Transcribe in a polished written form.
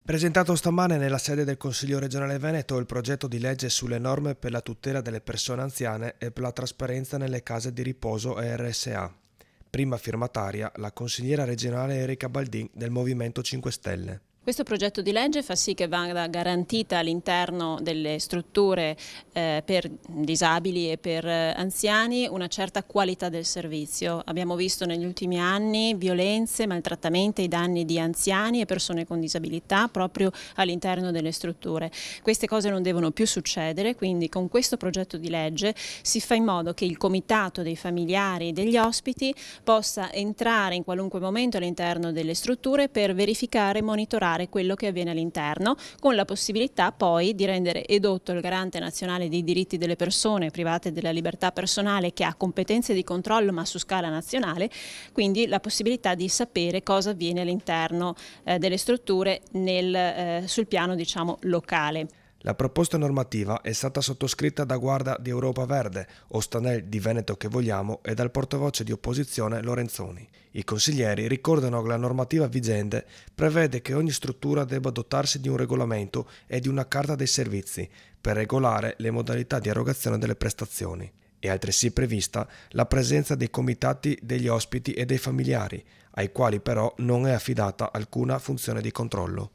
Presentato stamane nella sede del Consiglio regionale Veneto il progetto di legge sulle norme per la tutela delle persone anziane e per la trasparenza nelle case di riposo e RSA. Prima firmataria la consigliera regionale Erika Baldin del Movimento 5 Stelle. Questo progetto di legge fa sì che vada garantita all'interno delle strutture per disabili e per anziani una certa qualità del servizio. Abbiamo visto negli ultimi anni violenze, maltrattamenti ai danni di anziani e persone con disabilità proprio all'interno delle strutture. Queste cose non devono più succedere, quindi con questo progetto di legge si fa in modo che il comitato dei familiari e degli ospiti possa entrare in qualunque momento all'interno delle strutture per verificare e monitorare quello che avviene all'interno, con la possibilità poi di rendere edotto il Garante nazionale dei diritti delle persone private della libertà personale, che ha competenze di controllo ma su scala nazionale, quindi la possibilità di sapere cosa avviene all'interno delle strutture sul piano locale. La proposta normativa è stata sottoscritta da Guarda di Europa Verde, Ostanel di Veneto che vogliamo e dal portavoce di opposizione Lorenzoni. I consiglieri ricordano che la normativa vigente prevede che ogni struttura debba dotarsi di un regolamento e di una carta dei servizi per regolare le modalità di erogazione delle prestazioni. È altresì prevista la presenza dei comitati degli ospiti e dei familiari, ai quali però non è affidata alcuna funzione di controllo.